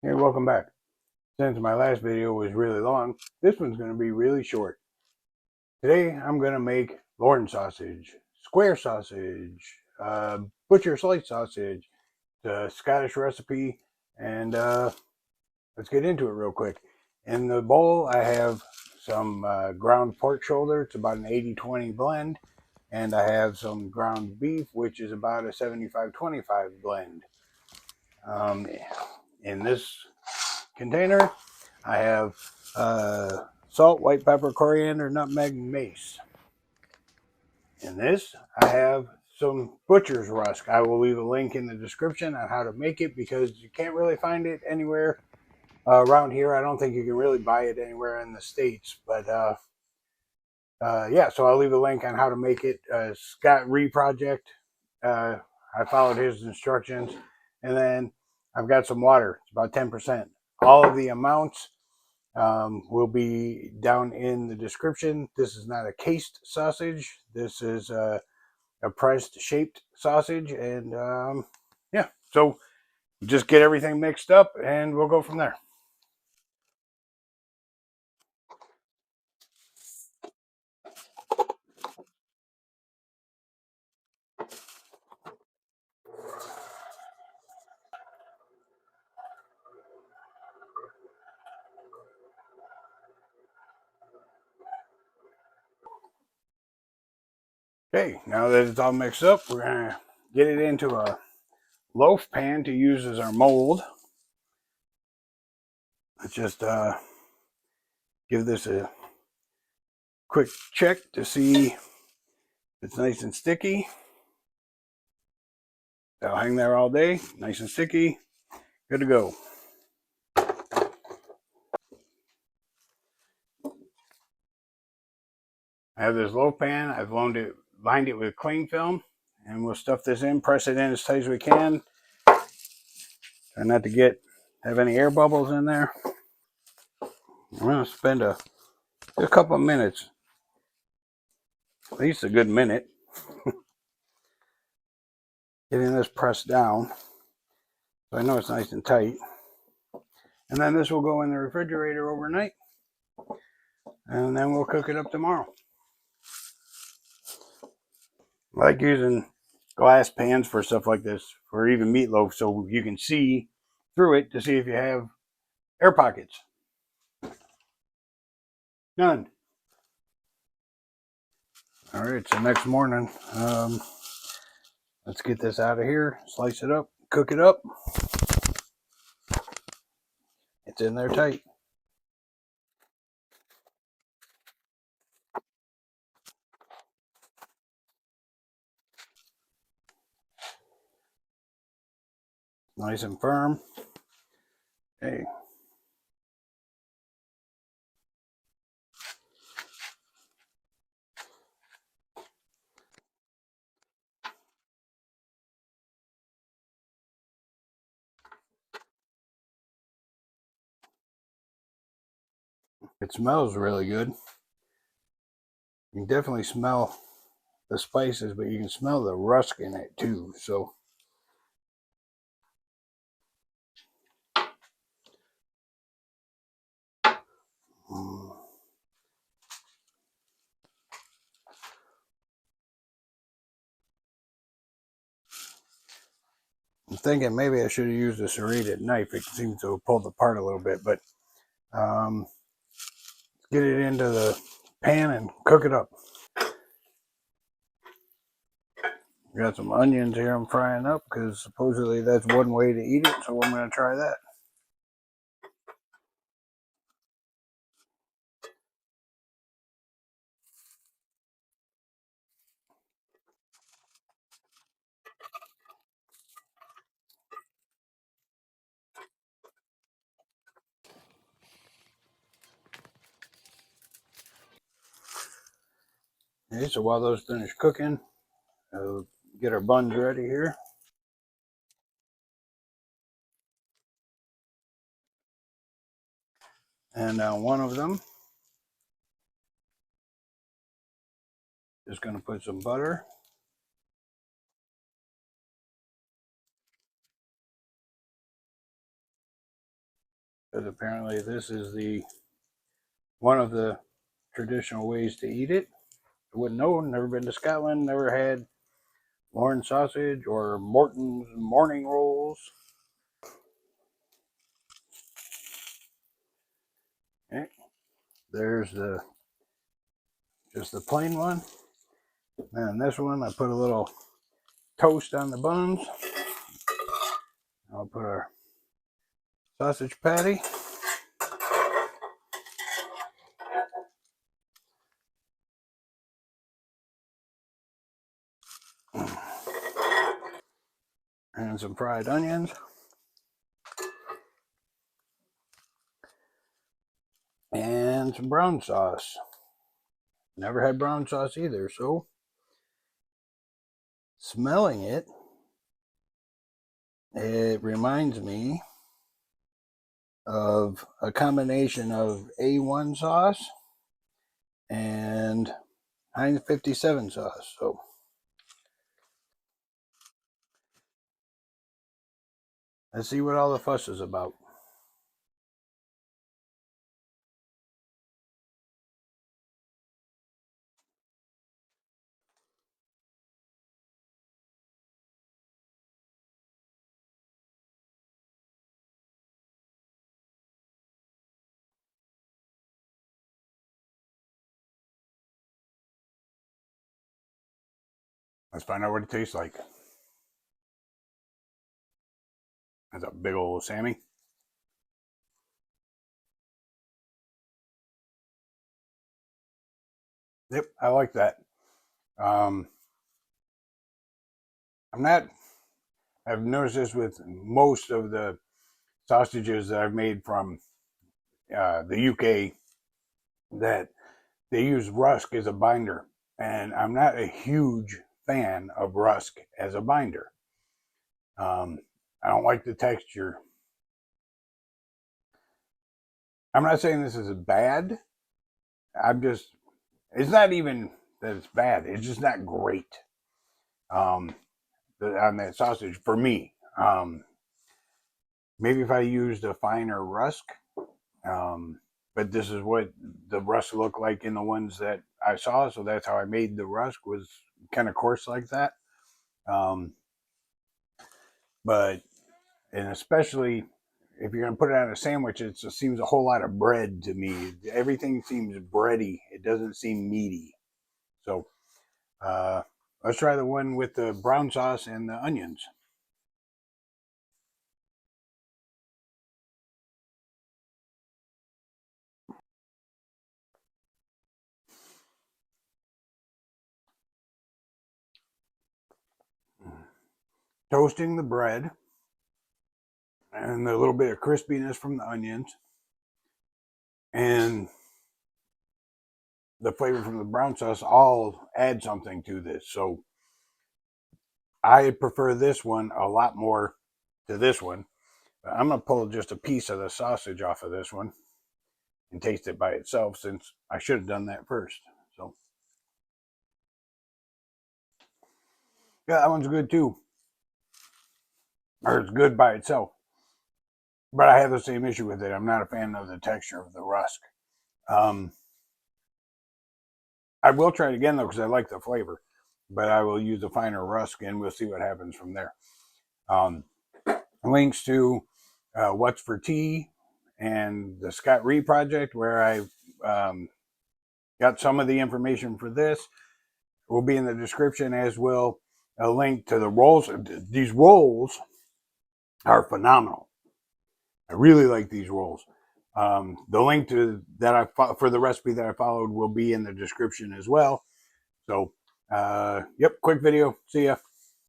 Hey, welcome back. Since my last video was really long, this one's going to be really short. Today I'm going to make Lorne sausage, square sausage, butcher slice sausage, the Scottish recipe, and let's get into it real quick. In the bowl I have some ground pork shoulder. It's about an 80-20 blend. And I have some ground beef, which is about a 75-25 blend. In this container I have salt, white pepper, coriander, nutmeg, and mace. In this, I have some butcher's rusk. I will leave a link in the description on how to make it because you can't really find it anywhere around here. I don't think you can really buy it anywhere in the States. But yeah, so I'll leave a link on how to make it. Scott Ree Project. I followed his instructions. And then I've got some water. It's about 10%. All of the amounts will be down in the description. This is not a cased sausage. This is a pressed shaped sausage. And yeah, so just get everything mixed up and we'll go from there. Okay, now that it's all mixed up, we're going to get it into a loaf pan to use as our mold. Let's just give this a quick check to see if it's nice and sticky. That'll hang there all day, nice and sticky, good to go. I have this loaf pan. I've lined it with cling film, and we'll stuff this in, press it in as tight as we can. Try not to have any air bubbles in there. I'm going to spend a couple of minutes, at least a good minute, getting this pressed down so I know it's nice and tight. And then this will go in the refrigerator overnight, and then we'll cook it up tomorrow. I like using glass pans for stuff like this, for even meatloaf, so you can see through it to see if you have air pockets. None. All right, so next morning, let's get this out of here, slice it up, cook it up. It's in there tight. Nice and firm. Okay. It smells really good. You can definitely smell the spices, but you can smell the rusk in it too. So I'm thinking maybe I should have used a serrated knife. It seems to have pulled apart a little bit, but get it into the pan and cook it up. Got some onions here I'm frying up because supposedly that's one way to eat it, so I'm going to try that. Okay, so while those finish cooking, I'll get our buns ready here. And on one of them, just going to put some butter. because apparently this is the one of the traditional ways to eat it. I wouldn't know, never been to Scotland, never had Lorne Sausage or Morton's morning rolls. Okay. There's just the plain one. And this one, I put a little toast on the buns. I'll put our sausage patty. And some fried onions. And some brown sauce. Never had brown sauce either, so smelling it, it reminds me of a combination of A1 sauce and Heinz 57 sauce. So let's see what all the fuss is about. Let's find out what it tastes like. That's a big old Sammy. Yep, I like that. I've noticed this with most of the sausages that I've made from the UK, that they use rusk as a binder. And I'm not a huge fan of rusk as a binder. I don't like the texture. I'm not saying this is bad. It's not even that it's bad. It's just not great on that sausage for me. Maybe if I used a finer rusk, but this is what the rusk looked like in the ones that I saw. So that's how I made the rusk, was kind of coarse like that. But, and especially if you're going to put it on a sandwich, it just seems a whole lot of bread to me. Everything seems bready. It doesn't seem meaty. So let's try the one with the brown sauce and the onions. Toasting the bread and a little bit of crispiness from the onions and the flavor from the brown sauce all add something to this. So I prefer this one a lot more to this one. But I'm going to pull just a piece of the sausage off of this one and taste it by itself, since I should have done that first. So yeah, that one's good too. Or it's good by itself. But I have the same issue with it. I'm not a fan of the texture of the rusk. I will try it again though, because I like the flavor. But I will use a finer rusk and we'll see what happens from there. Links to What's for Tea and the Scott Ree project, where I've got some of the information for this, will be in the description, as will a link to the rolls. These rolls are phenomenal. I really like these rolls. The link to that for the recipe that I followed will be in the description as well. So, yep, quick video. See ya.